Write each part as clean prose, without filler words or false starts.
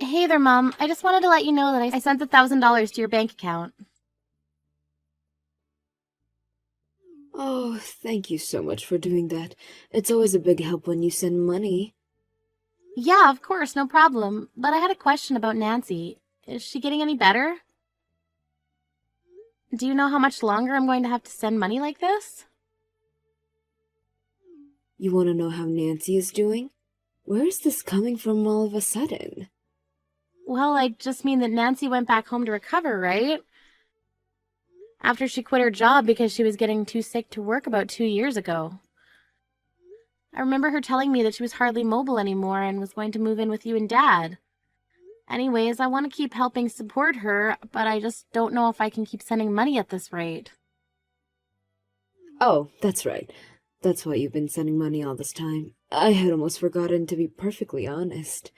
Hey there, Mom. I just wanted to let you know that I sent $1,000 to your bank account. Oh, thank you so much for doing that. It's always a big help when you send money. Yeah, of course, no problem. But I had a question about Nancy. Is she getting any better? Do you know how much longer I'm going to have to send money like this? You want to know how Nancy is doing? Where is this coming from all of a sudden? Well, I just mean that Nancy went back home to recover, right? After she quit her job because she was getting too sick to work about 2 years ago. I remember her telling me that she was hardly mobile anymore and was going to move in with you and Dad. Anyways, I want to keep helping support her, but I just don't know if I can keep sending money at this rate. Oh, that's right. That's why you've been sending money all this time. I had almost forgotten, to be perfectly honest.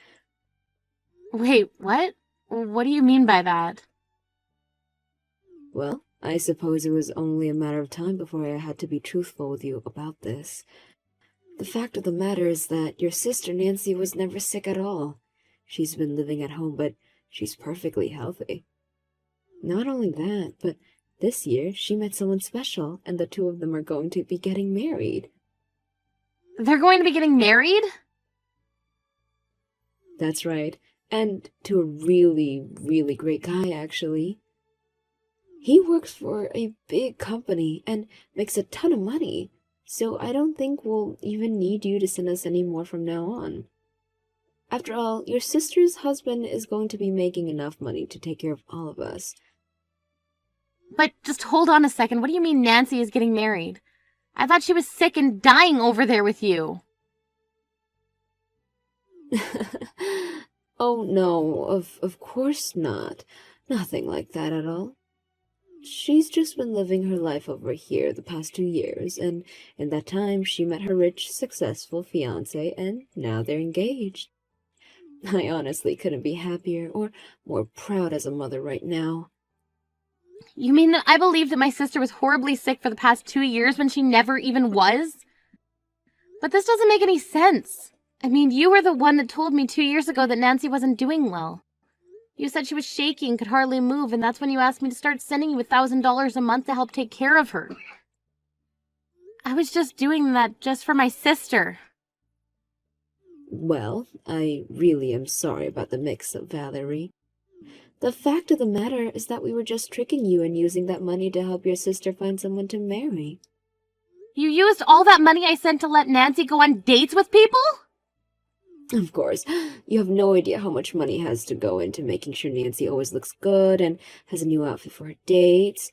Wait, what? What do you mean by that? Well, I suppose it was only a matter of time before I had to be truthful with you about this. The fact of the matter is that your sister Nancy was never sick at all. She's been living at home, but she's perfectly healthy. Not only that, but this year she met someone special, and the two of them are going to be getting married. They're going to be getting married? That's right, and to a really, really great guy, actually. He works for a big company and makes a ton of money, so I don't think we'll even need you to send us any more from now on. After all, your sister's husband is going to be making enough money to take care of all of us. But just hold on a second. What do you mean Nancy is getting married? I thought she was sick and dying over there with you. Oh no, of course not. Nothing like that at all. She's just been living her life over here the past 2 years, and in that time she met her rich, successful fiancé, and now they're engaged. I honestly couldn't be happier or more proud as a mother right now. You mean that I believed that my sister was horribly sick for the past 2 years when she never even was? But this doesn't make any sense. I mean, you were the one that told me 2 years ago that Nancy wasn't doing well. You said she was shaky and could hardly move, and that's when you asked me to start sending you $1,000 a month to help take care of her. I was just doing that just for my sister. Well, I really am sorry about the mix-up, Valerie. The fact of the matter is that we were just tricking you and using that money to help your sister find someone to marry. You used all that money I sent to let Nancy go on dates with people? Of course, you have no idea how much money has to go into making sure Nancy always looks good and has a new outfit for her dates.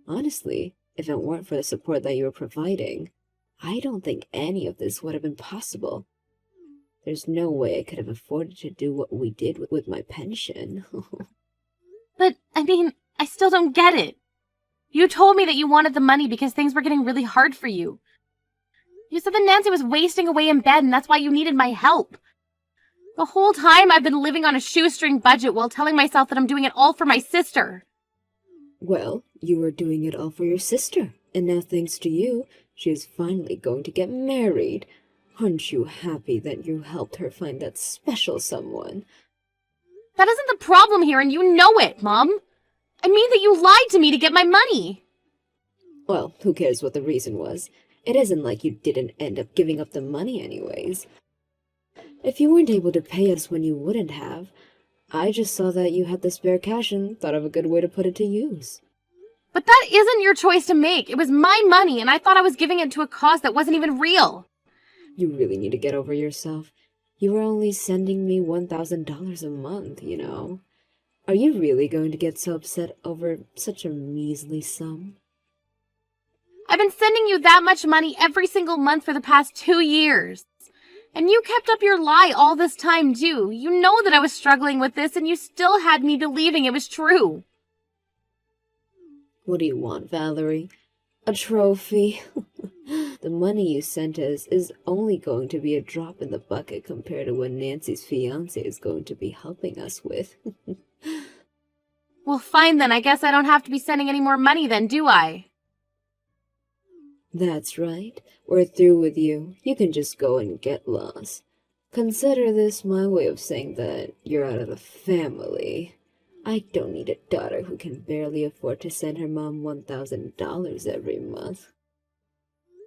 Honestly, if it weren't for the support that you were providing, I don't think any of this would have been possible. There's no way I could have afforded to do what we did with my pension. But, I mean, I still don't get it. You told me that you wanted the money because things were getting really hard for you. You said that Nancy was wasting away in bed and that's why you needed my help. The whole time I've been living on a shoestring budget while telling myself that I'm doing it all for my sister. Well, you were doing it all for your sister, and now thanks to you, she is finally going to get married. Aren't you happy that you helped her find that special someone? That isn't the problem here and you know it, Mom. I mean that you lied to me to get my money. Well, who cares what the reason was? It isn't like you didn't end up giving up the money anyways. If you weren't able to pay us when you wouldn't have, I just saw that you had the spare cash and thought of a good way to put it to use. But that isn't your choice to make. It was my money and I thought I was giving it to a cause that wasn't even real. You really need to get over yourself. You were only sending me $1,000 a month, you know. Are you really going to get so upset over such a measly sum? I've been sending you that much money every single month for the past 2 years. And you kept up your lie all this time, too. You know that I was struggling with this, and you still had me believing it was true. What do you want, Valerie? A trophy? The money you sent us is only going to be a drop in the bucket compared to what Nancy's fiancé is going to be helping us with. Well, fine then. I guess I don't have to be sending any more money then, do I? That's right. We're through with you. You can just go and get lost. Consider this my way of saying that you're out of the family. I don't need a daughter who can barely afford to send her mom $1,000 every month.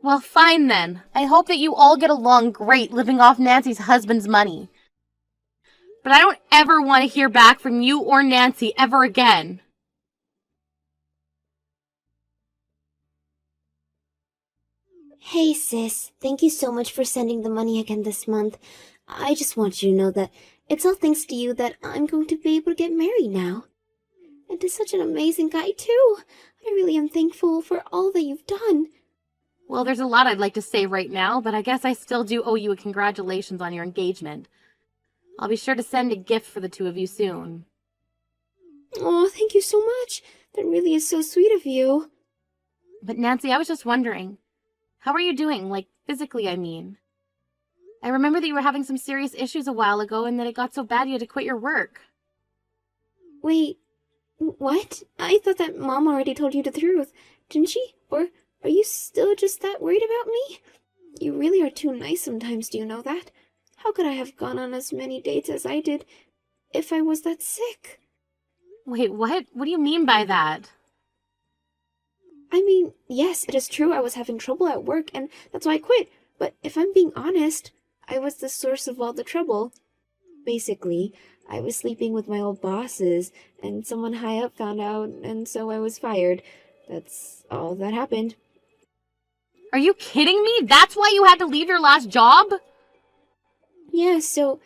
Well, fine then. I hope that you all get along great living off Nancy's husband's money. But I don't ever want to hear back from you or Nancy ever again. Hey sis, thank you so much for sending the money again this month. I just want you to know that it's all thanks to you that I'm going to be able to get married now. And to such an amazing guy too. I really am thankful for all that you've done. Well, there's a lot I'd like to say right now, but I guess I still do owe you a congratulations on your engagement. I'll be sure to send a gift for the two of you soon. Oh, thank you so much. That really is so sweet of you. But Nancy, I was just wondering, how are you doing? Like, physically, I mean. I remember that you were having some serious issues a while ago and that it got so bad you had to quit your work. Wait, what? I thought that Mom already told you the truth, didn't she? Or are you still just that worried about me? You really are too nice sometimes, do you know that? How could I have gone on as many dates as I did if I was that sick? Wait, what? What do you mean by that? I mean, yes, it is true I was having trouble at work and that's why I quit. But if I'm being honest, I was the source of all the trouble. Basically, I was sleeping with my old bosses and someone high up found out and so I was fired. That's all that happened. Are you kidding me? That's why you had to leave your last job? Yeah, so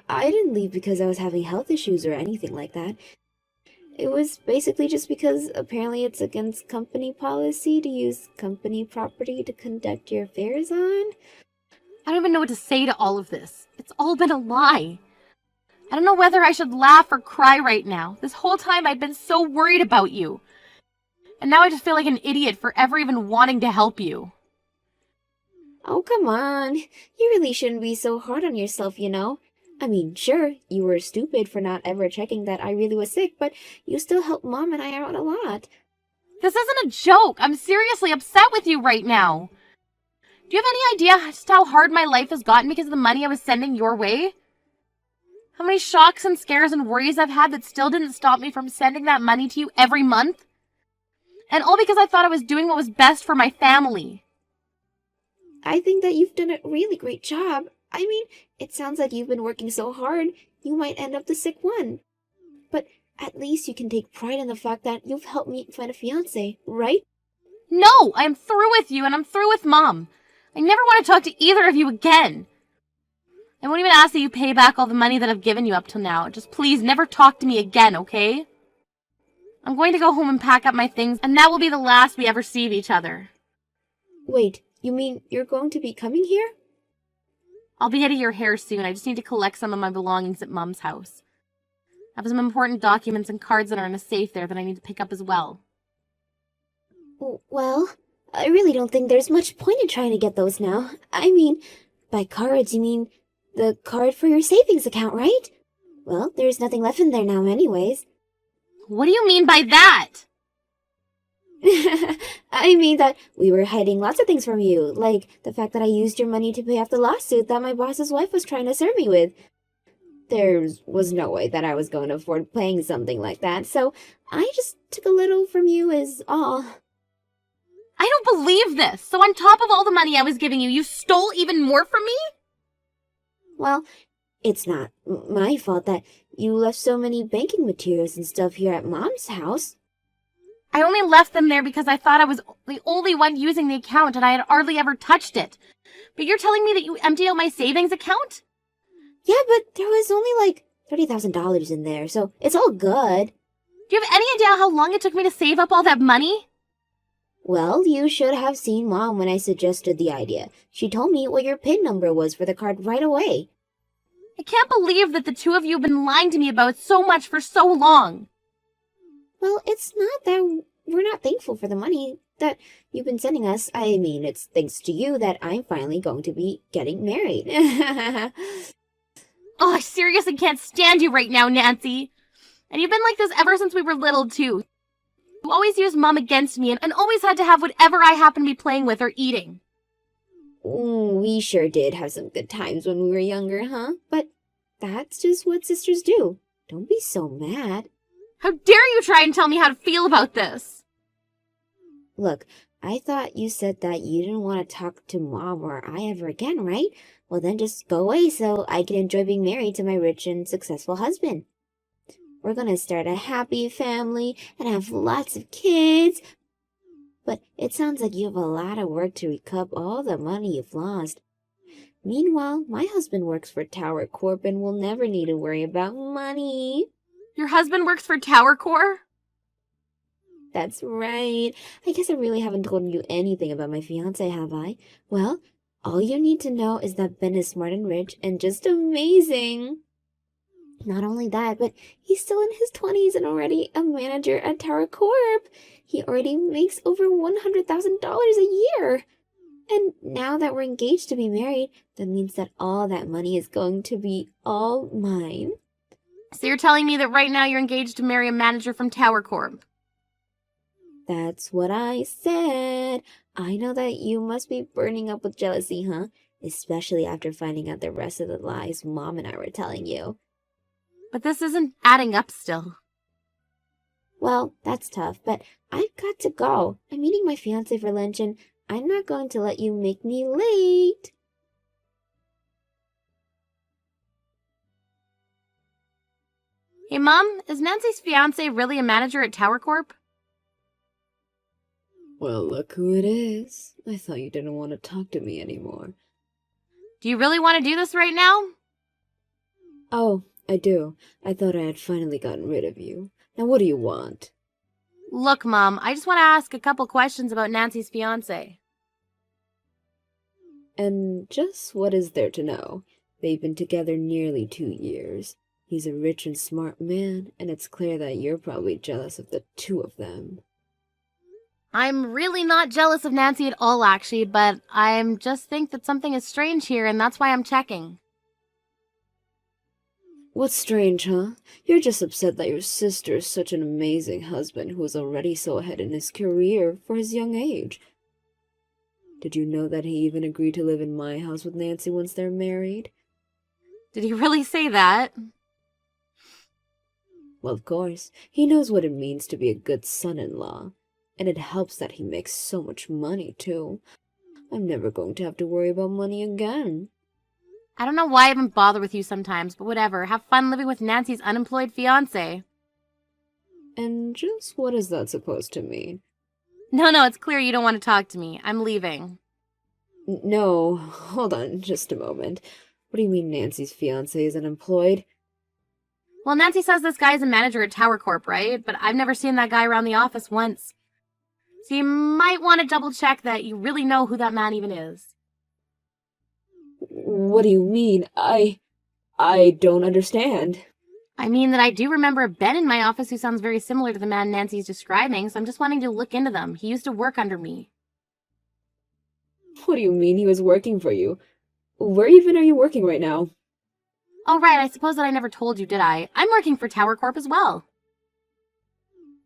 I didn't leave because I was having health issues or anything like that. It was basically just because apparently it's against company policy to use company property to conduct your affairs on. I don't even know what to say to all of this. It's all been a lie. I don't know whether I should laugh or cry right now. This whole time I've been so worried about you. And now I just feel like an idiot for ever even wanting to help you. Oh, come on. You really shouldn't be so hard on yourself, you know. I mean, sure, you were stupid for not ever checking that I really was sick, but you still helped Mom and I out a lot. This isn't a joke. I'm seriously upset with you right now. Do you have any idea just how hard my life has gotten because of the money I was sending your way? How many shocks and scares and worries I've had that still didn't stop me from sending that money to you every month? And all because I thought I was doing what was best for my family. I think that you've done a really great job. I mean, it sounds like you've been working so hard, you might end up the sick one. But at least you can take pride in the fact that you've helped me find a fiancé, right? No, I'm through with you and I'm through with Mom. I never want to talk to either of you again. I won't even ask that you pay back all the money that I've given you up till now. Just please never talk to me again, okay? I'm going to go home and pack up my things, and that will be the last we ever see of each other. Wait, you mean you're going to be coming here? I'll be getting your hair soon. I just need to collect some of my belongings at Mom's house. I have some important documents and cards that are in a safe there that I need to pick up as well. Well, I really don't think there's much point in trying to get those now. I mean, by cards, you mean the card for your savings account, right? Well, there's nothing left in there now anyways. What do you mean by that? I mean that we were hiding lots of things from you, like the fact that I used your money to pay off the lawsuit that my boss's wife was trying to serve me with. There was no way that I was going to afford paying something like that, so I just took a little from you is all. I don't believe this. So on top of all the money I was giving you, you stole even more from me? Well, it's not my fault that you left so many banking materials and stuff here at Mom's house. I only left them there because I thought I was the only one using the account and I had hardly ever touched it. But you're telling me that you emptied out my savings account? Yeah, but there was only like $30,000 in there, so it's all good. Do you have any idea how long it took me to save up all that money? Well, you should have seen Mom when I suggested the idea. She told me what your PIN number was for the card right away. I can't believe that the two of you have been lying to me about so much for so long. Well, it's not that we're not thankful for the money that you've been sending us. I mean, it's thanks to you that I'm finally going to be getting married. Oh, I seriously can't stand you right now, Nancy. And you've been like this ever since we were little, too. You always used Mom against me and always had to have whatever I happened to be playing with or eating. We sure did have some good times when we were younger, huh? But that's just what sisters do. Don't be so mad. How dare you try and tell me how to feel about this? Look, I thought you said that you didn't want to talk to Mom or I ever again, right? Well, then just go away so I can enjoy being married to my rich and successful husband. We're gonna start a happy family and have lots of kids. But it sounds like you have a lot of work to recoup all the money you've lost. Meanwhile, my husband works for Tower Corp and will never need to worry about money. Your husband works for Tower Core? That's right. I guess I really haven't told you anything about my fiancé, have I? Well, all you need to know is that Ben is smart and rich and just amazing. Not only that, but he's still in his 20s and already a manager at Tower Corp. He already makes over $100,000 a year. And now that we're engaged to be married, that means that all that money is going to be all mine. So you're telling me that right now you're engaged to marry a manager from Tower Corp? That's what I said. I know that you must be burning up with jealousy, huh? Especially after finding out the rest of the lies Mom and I were telling you. But this isn't adding up still. Well, that's tough, but I've got to go. I'm meeting my fiancé for lunch and I'm not going to let you make me late. Hey, Mom, is Nancy's fiancé really a manager at Tower Corp? Well, look who it is. I thought you didn't want to talk to me anymore. Do you really want to do this right now? Oh, I do. I thought I had finally gotten rid of you. Now what do you want? Look, Mom, I just want to ask a couple questions about Nancy's fiancé. And just what is there to know? They've been together nearly 2 years. He's a rich and smart man, and it's clear that you're probably jealous of the two of them. I'm really not jealous of Nancy at all, actually, but I just think that something is strange here, and that's why I'm checking. What's strange, huh? You're just upset that your sister is such an amazing husband who is already so ahead in his career for his young age. Did you know that he even agreed to live in my house with Nancy once they're married? Did he really say that? Well, of course. He knows what it means to be a good son-in-law. And it helps that he makes so much money, too. I'm never going to have to worry about money again. I don't know why I even bother with you sometimes, but whatever. Have fun living with Nancy's unemployed fiancé. And just what is that supposed to mean? No, it's clear you don't want to talk to me. I'm leaving. No, hold on just a moment. What do you mean Nancy's fiancé is unemployed? Well, Nancy says this guy is a manager at Tower Corp, right? But I've never seen that guy around the office once. So you might want to double check that you really know who that man even is. What do you mean? I don't understand. I mean that I do remember a Ben in my office who sounds very similar to the man Nancy's describing, so I'm just wanting to look into them. He used to work under me. What do you mean he was working for you? Where even are you working right now? Oh, right, I suppose that I never told you, did I? I'm working for Tower Corp as well.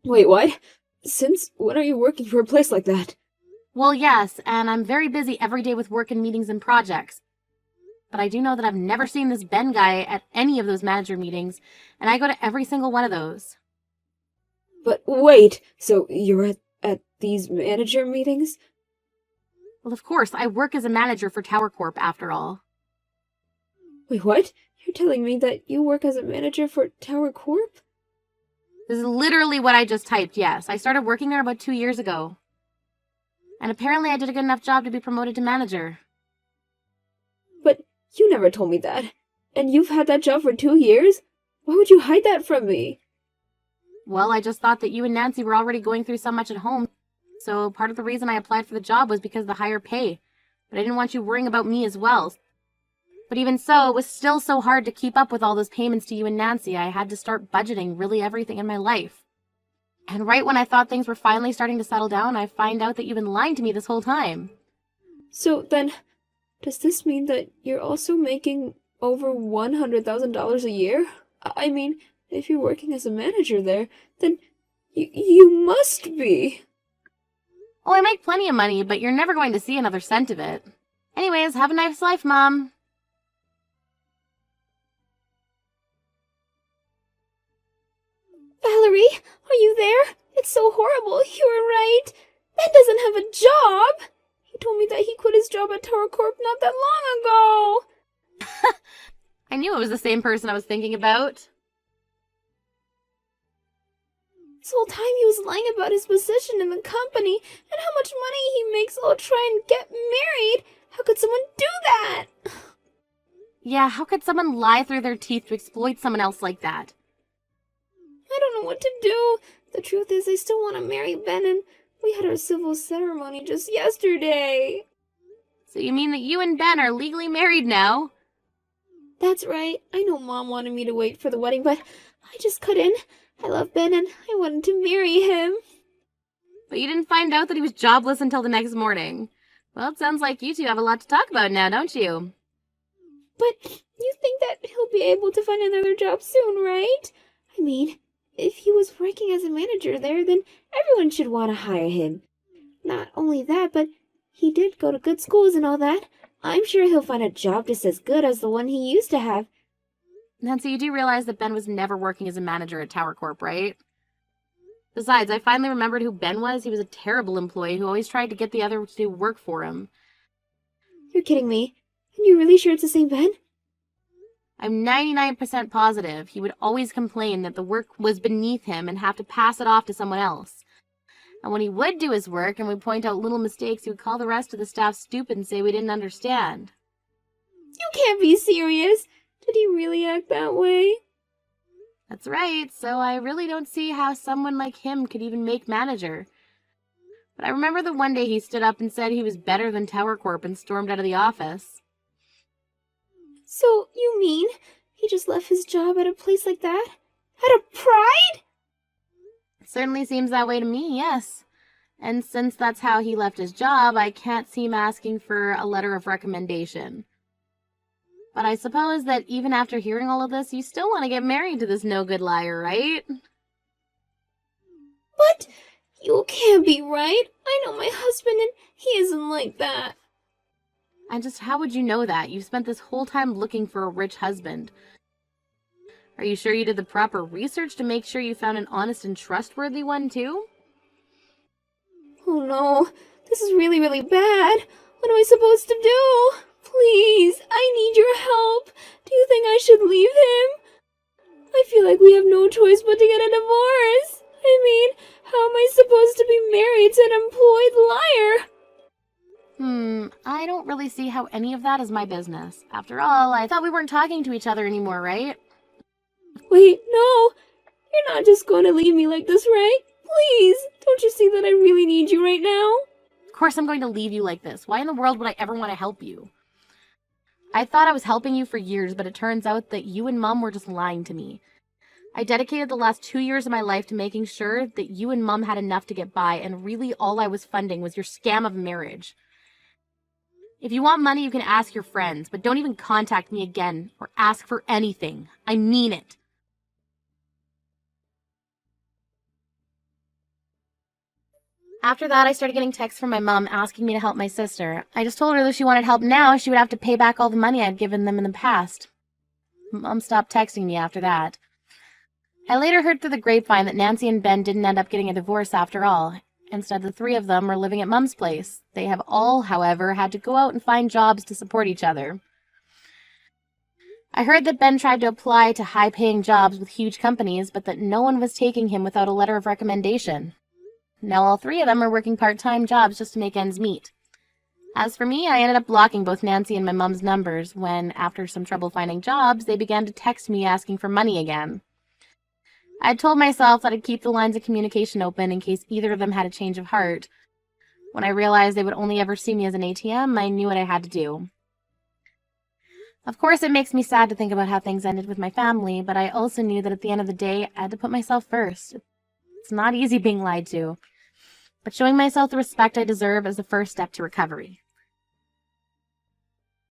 Wait, what? Since when are you working for a place like that? Well, yes, and I'm very busy every day with work and meetings and projects. But I do know that I've never seen this Ben guy at any of those manager meetings, and I go to every single one of those. But wait, so you're at these manager meetings? Well, of course, I work as a manager for Tower Corp after all. Wait, what? You're telling me that you work as a manager for Tower Corp? This is literally what I just typed, yes. I started working there about 2 years ago. And apparently I did a good enough job to be promoted to manager. But you never told me that. And you've had that job for 2 years? Why would you hide that from me? Well, I just thought that you and Nancy were already going through so much at home. So part of the reason I applied for the job was because of the higher pay. But I didn't want you worrying about me as well. But even so, it was still so hard to keep up with all those payments to you and Nancy. I had to start budgeting really everything in my life. And right when I thought things were finally starting to settle down, I find out that you've been lying to me this whole time. So then, does this mean that you're also making over $100,000 a year? I mean, if you're working as a manager there, then you must be. Oh, I make plenty of money, but you're never going to see another cent of it. Anyways, have a nice life, Mom. Valerie, are you there? It's so horrible. You were right. Ben doesn't have a job. He told me that he quit his job at Tower Corp not that long ago. I knew it was the same person I was thinking about. This whole time he was lying about his position in the company and how much money he makes all try and get married. How could someone do that? Yeah, how could someone lie through their teeth to exploit someone else like that? I don't know what to do. The truth is, I still want to marry Ben, and we had our civil ceremony just yesterday. So you mean that you and Ben are legally married now? That's right. I know Mom wanted me to wait for the wedding, but I just couldn't. I love Ben, and I wanted to marry him. But you didn't find out that he was jobless until the next morning. Well, it sounds like you two have a lot to talk about now, don't you? But you think that he'll be able to find another job soon, right? I mean, if he was working as a manager there, then everyone should want to hire him. Not only that, but he did go to good schools and all that. I'm sure he'll find a job just as good as the one he used to have. Nancy, you do realize that Ben was never working as a manager at Tower Corp, right? Besides, I finally remembered who Ben was. He was a terrible employee who always tried to get the other to do work for him. You're kidding me. And you're really sure it's the same Ben? I'm 99% positive he would always complain that the work was beneath him and have to pass it off to someone else. And when he would do his work and would point out little mistakes, he would call the rest of the staff stupid and say we didn't understand. You can't be serious. Did he really act that way? That's right, so I really don't see how someone like him could even make manager. But I remember the one day he stood up and said he was better than Tower Corp and stormed out of the office. So, you mean he just left his job at a place like that? Out of pride? It certainly seems that way to me, yes. And since that's how he left his job, I can't see him asking for a letter of recommendation. But I suppose that even after hearing all of this, you still want to get married to this no-good liar, right? But you can't be right. I know my husband and he isn't like that. And just how would you know that? You've spent this whole time looking for a rich husband. Are you sure you did the proper research to make sure you found an honest and trustworthy one, too? Oh no, this is really, really bad. What am I supposed to do? Please, I need your help. Do you think I should leave him? I feel like we have no choice but to get a divorce. I mean, how am I supposed to be married to an employed liar? I don't really see how any of that is my business. After all, I thought we weren't talking to each other anymore, right? Wait, no. You're not just going to leave me like this, right? Please, don't you see that I really need you right now? Of course I'm going to leave you like this. Why in the world would I ever want to help you? I thought I was helping you for years, but it turns out that you and Mom were just lying to me. I dedicated the last 2 years of my life to making sure that you and Mom had enough to get by, and really all I was funding was your scam of marriage. If you want money, you can ask your friends, but don't even contact me again or ask for anything. I mean it. After that, I started getting texts from my mom asking me to help my sister. I just told her that if she wanted help now, she would have to pay back all the money I'd given them in the past. Mom stopped texting me after that. I later heard through the grapevine that Nancy and Ben didn't end up getting a divorce after all. Instead, the three of them were living at Mom's place. They have all, however, had to go out and find jobs to support each other. I heard that Ben tried to apply to high-paying jobs with huge companies, but that no one was taking him without a letter of recommendation. Now all three of them are working part-time jobs just to make ends meet. As for me, I ended up blocking both Nancy and my mom's numbers when, after some trouble finding jobs, they began to text me asking for money again. I told myself that I'd keep the lines of communication open in case either of them had a change of heart. When I realized they would only ever see me as an ATM, I knew what I had to do. Of course, it makes me sad to think about how things ended with my family, but I also knew that at the end of the day, I had to put myself first. It's not easy being lied to, but showing myself the respect I deserve is the first step to recovery.